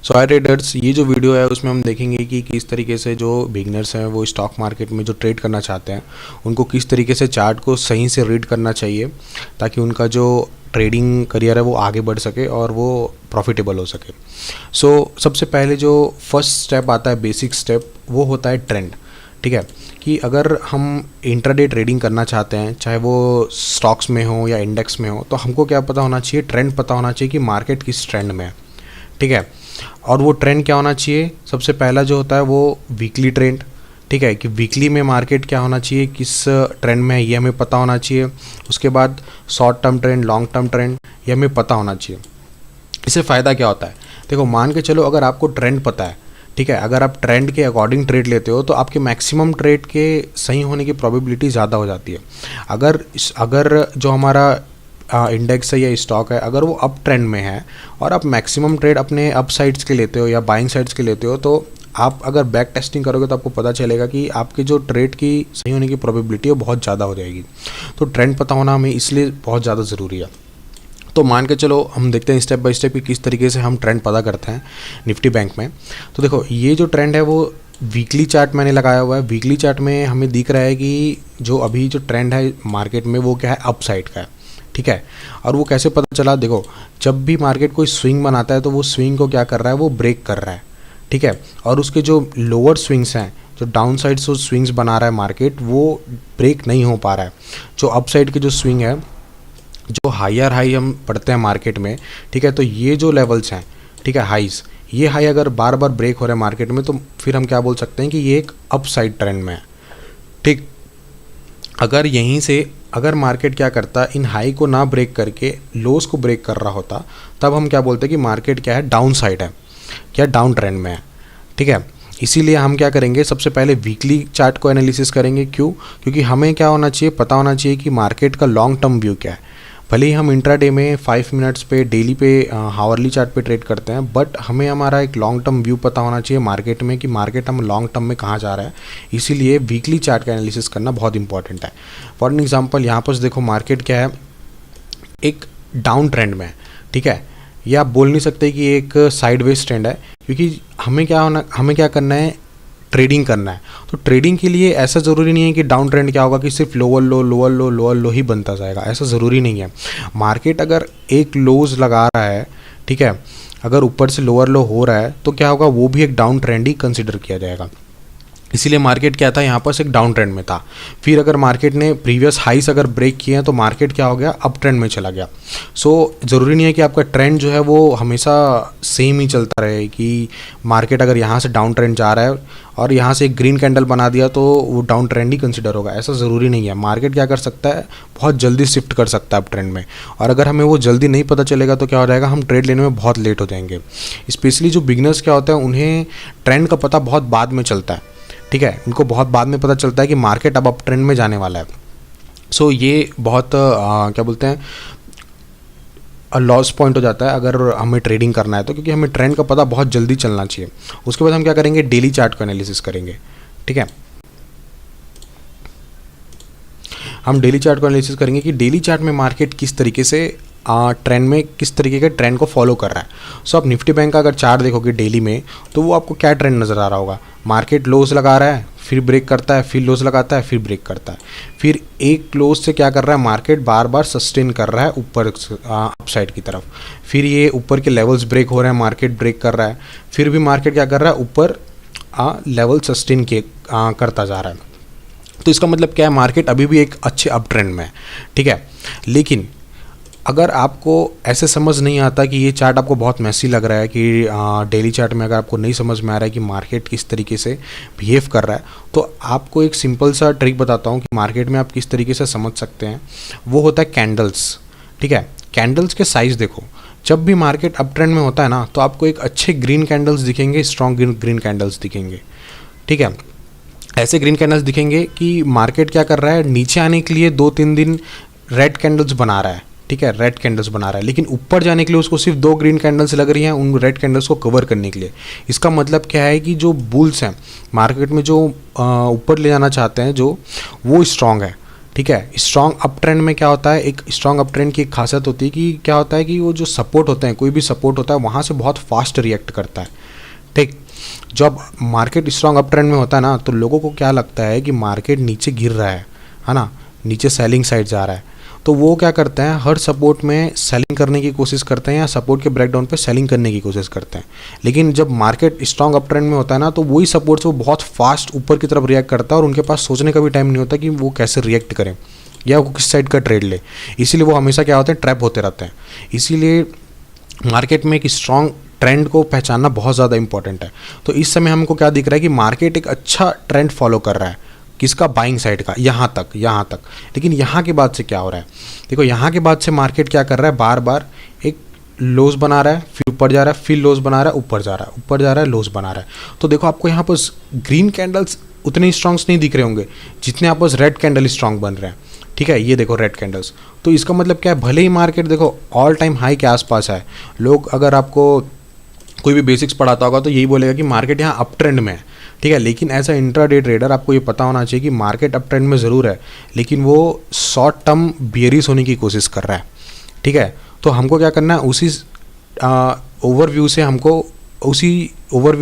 सो हाय traders, ये जो video है उसमें हम देखेंगे कि किस तरीके से जो बिगनर्स हैं वो स्टॉक मार्केट में जो ट्रेड करना चाहते हैं उनको किस तरीके से चार्ट को सही से रीड करना चाहिए ताकि उनका जो ट्रेडिंग करियर है वो आगे बढ़ सके और वो प्रॉफिटेबल हो सके। सबसे पहले जो फर्स्ट स्टेप आता है, बेसिक स्टेप, वो होता है ट्रेंड। ठीक है, कि अगर हम इंट्राडे ट्रेडिंग करना चाहते हैं, चाहे वो स्टॉक्स में हो या इंडेक्स में हो, तो हमको क्या पता होना चाहिए, ट्रेंड पता होना चाहिए कि मार्केट किस ट्रेंड में है। ठीक है, और वो ट्रेंड क्या होना चाहिए, सबसे पहला जो होता है वो वीकली ट्रेंड। ठीक है, कि वीकली में मार्केट क्या होना चाहिए, किस ट्रेंड में है, ये हमें पता होना चाहिए। उसके बाद short term trend, long term trend, ये हमें पता होना चाहिए। इससे फ़ायदा क्या होता है, देखो मान के चलो अगर आपको ट्रेंड पता है, ठीक है, अगर आप ट्रेंड के अकॉर्डिंग ट्रेड लेते हो तो आपके मैक्सिमम ट्रेड के सही होने की प्रोबेबिलिटी ज़्यादा हो जाती है। अगर जो हमारा इंडेक्स है या स्टॉक है, अगर वो अप ट्रेंड में है और आप मैक्सिमम ट्रेड अपने अप साइड्स के लेते हो या बाइंग साइड्स के लेते हो, तो आप अगर बैक टेस्टिंग करोगे तो आपको पता चलेगा कि आपके जो ट्रेड की सही होने की प्रोबेबिलिटी है वो बहुत ज़्यादा हो जाएगी। तो ट्रेंड पता होना हमें इसलिए बहुत ज़्यादा ज़रूरी है। तो मान के चलो हम देखते हैं स्टेप बाय स्टेप कि किस तरीके से हम ट्रेंड पता करते हैं निफ्टी बैंक में। तो देखो ये जो ट्रेंड है वो वीकली चार्ट मैंने लगाया हुआ है। वीकली चार्ट में हमें दिख रहा है कि जो अभी जो ट्रेंड है मार्केट में वो क्या है, अप साइड का है। ठीक है, और वो कैसे पता चला, देखो जब भी मार्केट कोई स्विंग बनाता है तो वो स्विंग को क्या कर रहा है, वो ब्रेक कर रहा है। ठीक है, और उसके जो लोअर स्विंग्स हैं, जो डाउन साइड से स्विंग्स बना रहा है मार्केट, वो ब्रेक नहीं हो पा रहा है। जो अप साइड के जो स्विंग है, जो हायर हाई हम पढ़ते हैं मार्केट में, ठीक है, तो ये जो लेवल्स हैं, ठीक है, हाईज, ये हाई अगर बार बार ब्रेक हो रहे हैं मार्केट में तो फिर हम क्या बोल सकते हैं कि ये एक अप साइड ट्रेंड में है। ठीक, अगर यहीं से अगर मार्केट क्या करता, इन हाई को ना ब्रेक करके लोस को ब्रेक कर रहा होता, तब हम क्या बोलते हैं कि मार्केट क्या है, डाउन साइड है, क्या डाउन ट्रेंड में है। ठीक है, इसीलिए हम क्या करेंगे, सबसे पहले वीकली चार्ट को एनालिसिस करेंगे। क्यों? क्योंकि हमें क्या होना चाहिए, पता होना चाहिए कि मार्केट का लॉन्ग टर्म व्यू क्या है। भले ही हम इंट्राडे में 5 मिनट्स पे, डेली पे, हावरली चार्ट पे ट्रेड करते हैं, बट हमें हमारा एक लॉन्ग टर्म व्यू पता होना चाहिए मार्केट में कि मार्केट हम लॉन्ग टर्म में कहाँ जा रहा है। इसीलिए वीकली चार्ट का एनालिसिस करना बहुत इंपॉर्टेंट है। फॉर एन एग्जांपल यहाँ पर देखो मार्केट क्या है, एक डाउन ट्रेंड में है। ठीक है, ये आप बोल नहीं सकते कि एक साइडवेज ट्रेंड है, क्योंकि हमें क्या करना है, ट्रेडिंग करना है। तो ट्रेडिंग के लिए ऐसा ज़रूरी नहीं है कि डाउन ट्रेंड क्या होगा कि सिर्फ lower low lower low lower low ही बनता जाएगा, ऐसा ज़रूरी नहीं है। मार्केट अगर एक लोज लगा रहा है, ठीक है, अगर ऊपर से लोअर लो हो रहा है तो क्या होगा, वो भी एक डाउन ट्रेंड ही कंसिडर किया जाएगा। इसीलिए मार्केट क्या था, यहाँ पर एक डाउन ट्रेंड में था। फिर अगर मार्केट ने प्रीवियस हाइस अगर ब्रेक किए हैं तो मार्केट क्या हो गया, अप ट्रेंड में चला गया। ज़रूरी नहीं है कि आपका ट्रेंड जो है वो हमेशा सेम ही चलता रहे, कि मार्केट अगर यहाँ से डाउन ट्रेंड जा रहा है और यहाँ से एक ग्रीन कैंडल बना दिया तो वो डाउन ट्रेंड ही कंसिडर होगा, ऐसा ज़रूरी नहीं है। मार्केट क्या कर सकता है, बहुत जल्दी शिफ्ट कर सकता है अप ट्रेंड में, और अगर हमें वो जल्दी नहीं पता चलेगा तो क्या हो जाएगा, हम ट्रेड लेने में बहुत लेट हो जाएंगे। स्पेशली जो बिगनर्स क्या होता है, उन्हें ट्रेंड का पता बहुत बाद में चलता है। ठीक है, उनको बहुत बाद में पता चलता है कि मार्केट अब अप ट्रेंड में जाने वाला है। ये बहुत क्या बोलते हैं, लॉस पॉइंट हो जाता है अगर हमें ट्रेडिंग करना है तो, क्योंकि हमें ट्रेंड का पता बहुत जल्दी चलना चाहिए। उसके बाद हम क्या करेंगे, डेली चार्ट को एनालिसिस करेंगे। ठीक है, हम डेली चार्ट को एनालिसिस करेंगे कि डेली चार्ट में मार्केट किस तरीके से ट्रेंड में, किस तरीके के ट्रेंड को फॉलो कर रहा है। आप निफ्टी बैंक का अगर चार्ट देखोगे डेली में तो वो आपको क्या ट्रेंड नज़र आ रहा होगा, मार्केट लोज लगा रहा है, फिर ब्रेक करता है, फिर लोज लगाता है, फिर ब्रेक करता है, फिर एक क्लोज से क्या कर रहा है, मार्केट बार बार सस्टेन कर रहा है ऊपर अप साइड की तरफ, फिर ये ऊपर के लेवल्स ब्रेक हो रहे हैं, मार्केट ब्रेक कर रहा है, फिर भी मार्केट क्या कर रहा है, ऊपर लेवल सस्टेन करता जा रहा है। तो इसका मतलब क्या है, मार्केट अभी भी एक अच्छे अप ट्रेंड में है। ठीक है, लेकिन अगर आपको ऐसे समझ नहीं आता कि ये चार्ट आपको बहुत मैसी लग रहा है, कि डेली चार्ट में अगर आपको नहीं समझ में आ रहा है कि मार्केट किस तरीके से बिहेव कर रहा है, तो आपको एक सिंपल सा ट्रिक बताता हूँ कि मार्केट में आप किस तरीके से समझ सकते हैं। वो होता है कैंडल्स। ठीक है, कैंडल्स के साइज़ देखो, जब भी मार्केट अप ट्रेंड में होता है ना तो आपको एक अच्छे ग्रीन कैंडल्स दिखेंगे, स्ट्रॉन्ग ग्रीन कैंडल्स दिखेंगे। ठीक है, ऐसे ग्रीन कैंडल्स दिखेंगे कि मार्केट क्या कर रहा है, नीचे आने के लिए 2-3 दिन रेड कैंडल्स बना रहा है। ठीक है, रेड कैंडल्स बना रहा है, लेकिन ऊपर जाने के लिए उसको सिर्फ 2 ग्रीन कैंडल्स लग रही हैं उन रेड कैंडल्स को कवर करने के लिए। इसका मतलब क्या है कि जो बुल्स हैं मार्केट में, जो ऊपर ले जाना चाहते हैं, जो वो स्ट्रांग है। ठीक है। स्ट्रॉन्ग अप ट्रेंड में क्या होता है, एक स्ट्रॉन्ग अप ट्रेंड की एक खासियत होती है कि क्या होता है कि वो जो सपोर्ट होते हैं, कोई भी सपोर्ट होता है वहाँ से बहुत फास्ट रिएक्ट करता है, ठीक। जब मार्केट स्ट्रॉन्ग अप ट्रेंड में होता है ना, तो लोगों को क्या लगता है कि मार्केट नीचे गिर रहा है ना, नीचे सेलिंग साइड जा रहा है, तो वो क्या करते हैं, हर सपोर्ट में सेलिंग करने की कोशिश करते हैं या सपोर्ट के ब्रेकडाउन पे सेलिंग करने की कोशिश करते हैं। लेकिन जब मार्केट स्ट्रॉन्ग अप ट्रेंड में होता है ना, तो वही सपोर्ट से वो बहुत फास्ट ऊपर की तरफ रिएक्ट करता है और उनके पास सोचने का भी टाइम नहीं होता कि वो कैसे रिएक्ट करें या वो किस साइड का ट्रेड ले। इसीलिए वो हमेशा क्या होते हैं, ट्रैप होते रहते हैं। इसीलिए मार्केट में एक स्ट्रॉन्ग ट्रेंड को पहचानना बहुत ज़्यादा इंपॉर्टेंट है। तो इस समय हमको क्या दिख रहा है कि मार्केट एक अच्छा ट्रेंड फॉलो कर रहा है, किसका, बाइंग साइड का, यहाँ तक। लेकिन यहाँ के बाद से क्या हो रहा है, देखो यहाँ के बाद से मार्केट क्या कर रहा है, बार बार एक लोज बना रहा है, फिर ऊपर जा रहा है, फिर लोज बना रहा है, ऊपर जा रहा है, लोज बना रहा है। तो देखो आपको यहाँ पर ग्रीन कैंडल्स उतने स्ट्रॉन्ग्स नहीं दिख रहे होंगे जितने आप बस रेड कैंडल स्ट्रॉन्ग बन रहे हैं, ठीक है। ये देखो रेड कैंडल्स, तो इसका मतलब क्या है, भले ही मार्केट देखो ऑल टाइम हाई के आसपास है, लोग अगर आपको कोई भी बेसिक्स पढ़ाता होगा तो यही बोलेगा कि मार्केट यहाँ अप ट्रेंड में है, ठीक है। लेकिन एज अ इंट्राडे ट्रेडर आपको ये पता होना चाहिए कि मार्केट अप ट्रेंड में ज़रूर है, लेकिन वो शॉर्ट टर्म बियरिश होने की कोशिश कर रहा है, ठीक है। तो हमको क्या करना है, उसी ओवरव्यू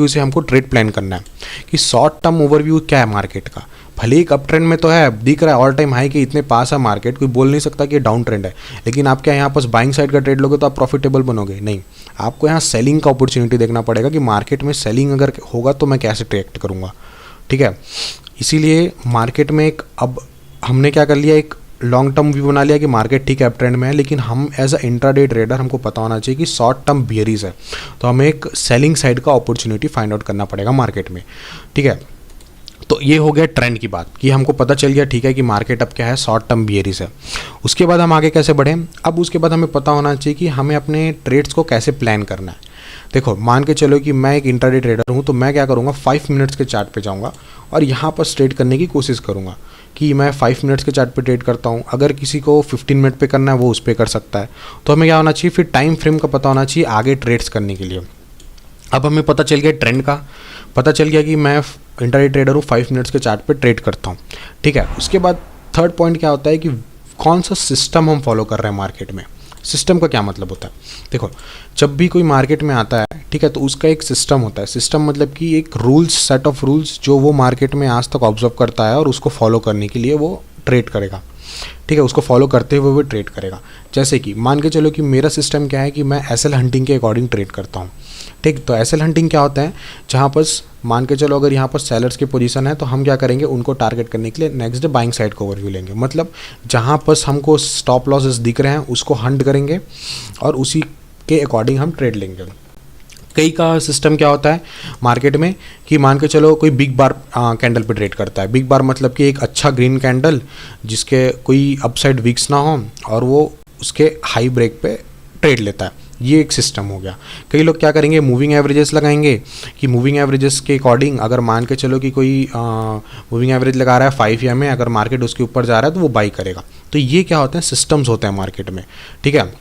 से हमको ट्रेड प्लान करना है कि शॉर्ट टर्म ओवरव्यू क्या है मार्केट का। भले एक अप ट्रेंड में तो है, दिख रहा है ऑल टाइम हाई के इतने पास है मार्केट, कोई बोल नहीं सकता कि ये डाउन ट्रेंड है, लेकिन आप क्या यहाँ पास बाइंग साइड का ट्रेड लोगे तो आप प्रॉफिटेबल बनोगे नहीं। आपको यहाँ सेलिंग का अपॉर्चुनिटी देखना पड़ेगा कि मार्केट में सेलिंग अगर होगा तो मैं कैसे रिएक्ट करूँगा, ठीक है। इसीलिए मार्केट में एक, अब हमने क्या कर लिया, एक लॉन्ग टर्म व्यू बना लिया कि मार्केट ठीक है अप ट्रेंड में है, लेकिन हम एज अ इंट्राडे ट्रेडर हमको पता होना चाहिए कि शॉर्ट टर्म बियरिश है, तो हमें एक सेलिंग साइड का अपॉर्चुनिटी फाइंड आउट करना पड़ेगा मार्केट में, ठीक है। तो ये हो गया ट्रेंड की बात कि हमको पता चल गया, ठीक है, कि मार्केट अब क्या है, शॉर्ट टर्म बियरिश है। उसके बाद हम आगे कैसे बढ़ें, अब उसके बाद हमें पता होना चाहिए कि हमें अपने ट्रेड्स को कैसे प्लान करना है। देखो मान के चलो कि मैं एक इंट्राडे ट्रेडर हूँ, तो मैं क्या करूँगा, 5 मिनट्स के चार्ट पे जाऊँगा और यहाँ पर ट्रेड करने की कोशिश करूँगा कि मैं 5 मिनट्स के चार्ट पे ट्रेड करता हूँ। अगर किसी को 15 मिनट पे करना है वो उस पर कर सकता है। तो हमें क्या होना चाहिए, फिर टाइम फ्रेम का पता होना चाहिए आगे ट्रेड्स करने के लिए। अब हमें पता चल गया ट्रेंड का, पता चल गया कि मैं इंट्राडे ट्रेडर हूँ, 5 मिनट्स के चार्ट पे ट्रेड करता हूँ, ठीक है। उसके बाद थर्ड पॉइंट क्या होता है कि कौन सा सिस्टम हम फॉलो कर रहे हैं मार्केट में। सिस्टम का क्या मतलब होता है, देखो जब भी कोई मार्केट में आता है, ठीक है, तो उसका एक सिस्टम होता है। सिस्टम मतलब कि एक रूल्स, सेट ऑफ रूल्स जो वो मार्केट में आज तक ऑब्जर्व करता है और उसको फॉलो करने के लिए वो ट्रेड करेगा, ठीक है, उसको फॉलो करते हुए वो ट्रेड करेगा। जैसे कि मान के चलो कि मेरा सिस्टम क्या है कि मैं एसएल हंटिंग के अकॉर्डिंग ट्रेड करता हूँ, ठीक। तो एसएल हंटिंग क्या होता है, जहाँ पर मान के चलो अगर यहाँ पर सेलर्स की पोजीशन है तो हम क्या करेंगे, उनको टारगेट करने के लिए नेक्स्ट डे बाइंग साइड को ओवरव्यू लेंगे। मतलब जहाँ पर हमको स्टॉप लॉसेस दिख रहे हैं उसको हंट करेंगे और उसी के अकॉर्डिंग हम ट्रेड लेंगे। कई का सिस्टम क्या होता है मार्केट में कि मान के चलो कोई बिग बार कैंडल पे ट्रेड करता है। बिग बार मतलब कि एक अच्छा ग्रीन कैंडल जिसके कोई अपसाइड वीक्स ना हो और वो उसके हाई ब्रेक पे ट्रेड लेता है, ये एक सिस्टम हो गया। कई लोग क्या करेंगे, मूविंग एवरेजेस लगाएंगे कि मूविंग एवरेजेस के अकॉर्डिंग अगर मान के चलो कि कोई मूविंग एवरेज लगा रहा है 5 ईयर में, अगर मार्केट उसके ऊपर जा रहा है तो वो बाई करेगा। तो ये क्या होते हैं, सिस्टम्स होते हैं मार्केट में, ठीक है।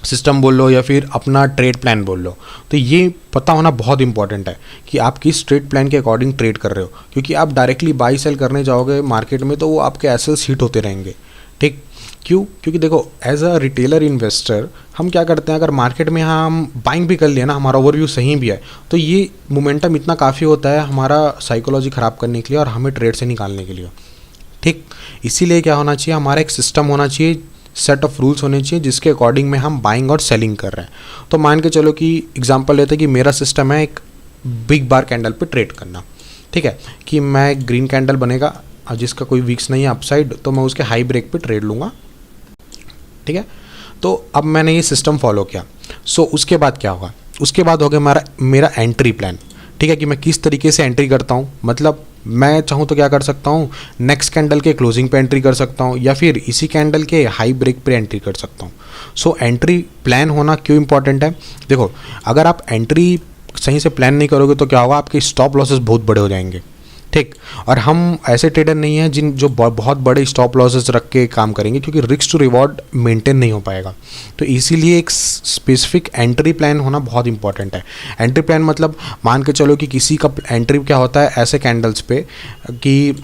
सिस्टम बोल लो या फिर अपना ट्रेड प्लान बोल लो, तो ये पता होना बहुत इंपॉर्टेंट है कि आप किस ट्रेड प्लान के अकॉर्डिंग ट्रेड कर रहे हो। क्योंकि आप डायरेक्टली बाई सेल करने जाओगे मार्केट में तो वो आपके एसेट्स हिट होते रहेंगे, ठीक। क्यों, क्योंकि देखो एज अ रिटेलर इन्वेस्टर हम क्या करते हैं, अगर मार्केट में हम बाइंग भी कर लिया ना, हमारा ओवरव्यू सही भी है, तो ये मोमेंटम इतना काफ़ी होता है हमारा साइकोलॉजी ख़राब करने के लिए और हमें ट्रेड से निकालने के लिए, ठीक। इसीलिए क्या होना चाहिए, हमारा एक सिस्टम होना चाहिए, सेट ऑफ रूल्स होने चाहिए जिसके अकॉर्डिंग में हम बाइंग और सेलिंग कर रहे हैं। तो मान के चलो कि एग्जांपल लेते हैं कि मेरा सिस्टम है एक बिग बार कैंडल पे ट्रेड करना, ठीक है, कि मैं ग्रीन कैंडल बनेगा जिसका कोई वीक्स नहीं है अपसाइड, तो मैं उसके हाई ब्रेक पे ट्रेड लूँगा, ठीक है। तो अब मैंने ये सिस्टम फॉलो किया। सो उसके बाद क्या होगा, उसके बाद हो गया मेरा एंट्री प्लान, ठीक है, कि मैं किस तरीके से एंट्री करता हूँ। मतलब मैं चाहूँ तो क्या कर सकता हूँ, नेक्स्ट कैंडल के क्लोजिंग पे एंट्री कर सकता हूँ या फिर इसी कैंडल के हाई ब्रेक पे एंट्री कर सकता हूँ। सो एंट्री प्लान होना क्यों इंपॉर्टेंट है, देखो अगर आप एंट्री सही से प्लान नहीं करोगे तो क्या होगा, आपके स्टॉप लॉसेस बहुत बड़े हो जाएंगे, ठीक। और हम ऐसे ट्रेडर नहीं हैं जो बहुत बड़े स्टॉप लॉसेस रख के काम करेंगे, क्योंकि रिस्क टू रिवॉर्ड मेंटेन नहीं हो पाएगा। तो इसीलिए एक स्पेसिफिक एंट्री प्लान होना बहुत इंपॉर्टेंट है। एंट्री प्लान मतलब मान के चलो कि किसी का एंट्री क्या होता है ऐसे कैंडल्स पे कि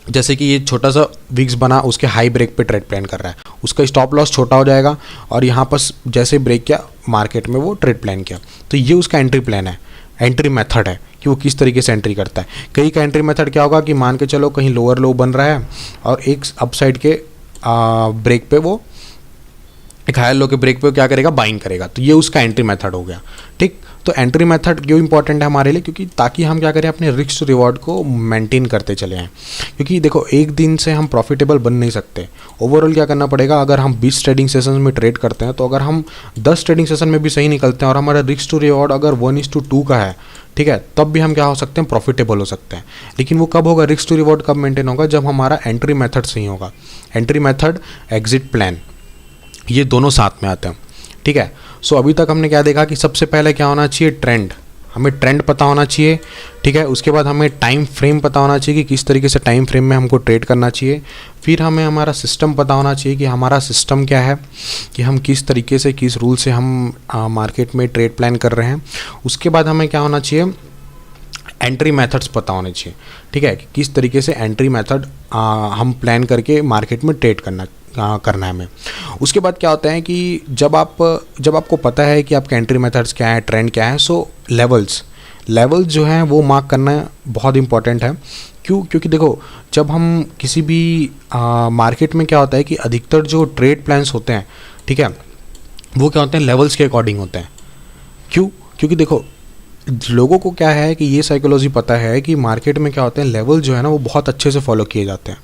जैसे कि ये छोटा सा विक्स बना, उसके हाई ब्रेक पे ट्रेड प्लान कर रहा है, उसका स्टॉप लॉस छोटा हो जाएगा और यहाँ पर जैसे ब्रेक किया मार्केट में वो ट्रेड प्लान किया। तो ये उसका एंट्री प्लान है, एंट्री मेथड है कि वो किस तरीके से एंट्री करता है। कई का एंट्री मेथड क्या होगा कि मान के चलो कहीं लोअर लो बन रहा है और एक अपसाइड के ब्रेक पे वो एक हायर लो के ब्रेक पे क्या करेगा, बाइंग करेगा। तो ये उसका एंट्री मेथड हो गया। ठीक, तो एंट्री मेथड क्यों इंपॉर्टेंट है हमारे लिए, क्योंकि ताकि हम क्या करें अपने रिस्क टू रिवॉर्ड को मेंटेन करते चले आएँ। क्योंकि देखो एक दिन से हम प्रॉफिटेबल बन नहीं सकते, ओवरऑल क्या करना पड़ेगा। अगर हम 20 ट्रेडिंग सेशन में ट्रेड करते हैं तो अगर हम 10 ट्रेडिंग सेशन में भी सही निकलते हैं और हमारा रिस्क टू रिवॉर्ड अगर 1:2 का है, ठीक है, तब भी हम क्या हो सकते हैं, प्रॉफिटेबल हो सकते हैं। लेकिन वो कब होगा, रिस्क टू रिवॉर्ड कब मेंटेन होगा, जब हमारा एंट्री मेथड सही होगा। एंट्री मेथड, एग्जिट प्लान, ये दोनों साथ में आते हैं। ठीक है, सो अभी तक हमने क्या देखा कि सबसे पहले क्या होना चाहिए, ट्रेंड, हमें ट्रेंड पता होना चाहिए। ठीक है, उसके बाद हमें टाइम फ्रेम पता होना चाहिए कि किस तरीके से टाइम फ्रेम में हमको ट्रेड करना चाहिए। फिर हमें हमारा सिस्टम पता होना चाहिए कि हमारा सिस्टम क्या है, कि हम किस तरीके से, किस रूल से हम मार्केट में ट्रेड प्लान कर रहे हैं। उसके बाद हमें क्या होना चाहिए, एंट्री मेथड्स पता होने चाहिए। ठीक है, कि किस तरीके से एंट्री मेथड हम प्लान करके मार्केट में ट्रेड करना है हमें। उसके बाद क्या होता है कि जब आपको पता है कि आपके एंट्री मेथड्स क्या है, ट्रेंड क्या है, सो लेवल्स जो हैं वो मार्क करना बहुत इंपॉर्टेंट है। क्यों, क्योंकि देखो जब हम किसी भी मार्केट में क्या होता है कि अधिकतर जो ट्रेड प्लान्स होते हैं, ठीक है, वो क्या होते हैं, लेवल्स के अकॉर्डिंग होते हैं। क्यों, क्योंकि देखो लोगों को क्या है कि ये साइकोलॉजी पता है कि मार्केट में क्या होते हैं, लेवल जो है ना वो बहुत अच्छे से फॉलो किए जाते हैं।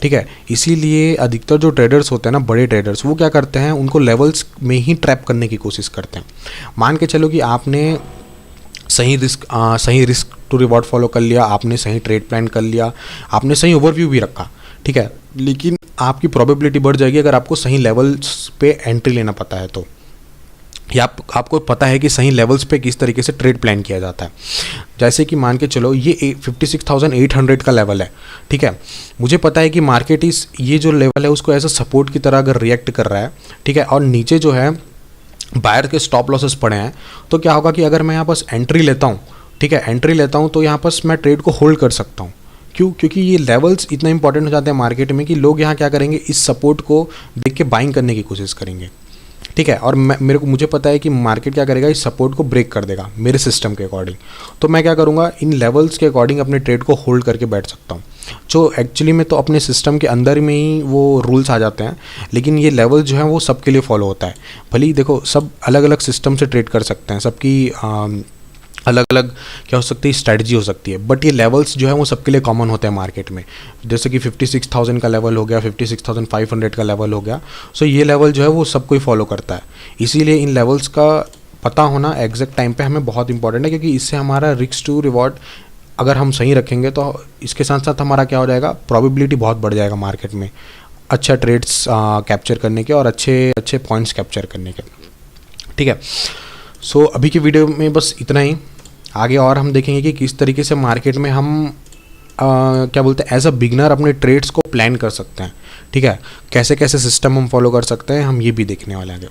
ठीक है, इसीलिए अधिकतर जो ट्रेडर्स होते हैं ना, बड़े ट्रेडर्स, वो क्या करते हैं, उनको लेवल्स में ही ट्रैप करने की कोशिश करते हैं। मान के चलो कि आपने सही रिस्क टू रिवॉर्ड फॉलो कर लिया, आपने सही ट्रेड प्लान कर लिया, आपने सही ओवरव्यू भी रखा, ठीक है, लेकिन आपकी प्रोबेबिलिटी बढ़ जाएगी अगर आपको सही लेवल्स पे एंट्री लेना पता है तो, या आपको पता है कि सही लेवल्स पे किस तरीके से ट्रेड प्लान किया जाता है। जैसे कि मान के चलो ये 56,800 का लेवल है। ठीक है, मुझे पता है कि मार्केट ये जो लेवल है उसको एज अ सपोर्ट की तरह अगर रिएक्ट कर रहा है, ठीक है, और नीचे जो है बायर के स्टॉप लॉसेस पड़े हैं, तो क्या होगा कि अगर मैं यहाँ पास एंट्री लेता हूँ, ठीक है, एंट्री लेता हूँ तो यहाँ पास मैं ट्रेड को होल्ड कर सकता हूँ। क्यों, क्योंकि ये लेवल्स इतना इंपॉर्टेंट हो जाते हैं मार्केट में कि लोग यहाँ क्या करेंगे, इस सपोर्ट को देख के बाइंग करने की कोशिश करेंगे। ठीक है, और मुझे पता है कि मार्केट क्या करेगा, इस सपोर्ट को ब्रेक कर देगा मेरे सिस्टम के अकॉर्डिंग। तो मैं क्या करूँगा, इन लेवल्स के अकॉर्डिंग अपने ट्रेड को होल्ड करके बैठ सकता हूँ। जो एक्चुअली में तो अपने सिस्टम के अंदर में ही वो रूल्स आ जाते हैं, लेकिन ये लेवल जो है वो सबके लिए फॉलो होता है। भले ही देखो सब अलग अलग सिस्टम से ट्रेड कर सकते हैं, सबकी अलग अलग क्या हो सकती है, स्ट्रैटेजी हो सकती है, बट ये लेवल्स जो है वो सबके लिए कॉमन होते हैं मार्केट में। जैसे कि 56,000 का लेवल हो गया, 56,500 का लेवल हो गया, सो ये लेवल जो है वो सबको ही फॉलो करता है। इसीलिए इन लेवल्स का पता होना एग्जैक्ट टाइम पे हमें बहुत इंपॉर्टेंट है, क्योंकि इससे हमारा रिस्क टू रिवॉर्ड अगर हम सही रखेंगे तो इसके साथ साथ हमारा क्या हो जाएगा, प्रोबेबिलिटी बहुत बढ़ जाएगा मार्केट में अच्छा ट्रेड्स कैप्चर करने के और अच्छे पॉइंट्स कैप्चर करने के। ठीक है, सो अभी की वीडियो में बस इतना ही। आगे और हम देखेंगे कि किस तरीके से मार्केट में हम क्या बोलते हैं, एज अ बिगनर अपने ट्रेड्स को प्लान कर सकते हैं। ठीक है, कैसे कैसे सिस्टम हम फॉलो कर सकते हैं, हम ये भी देखने वाले हैं आगे।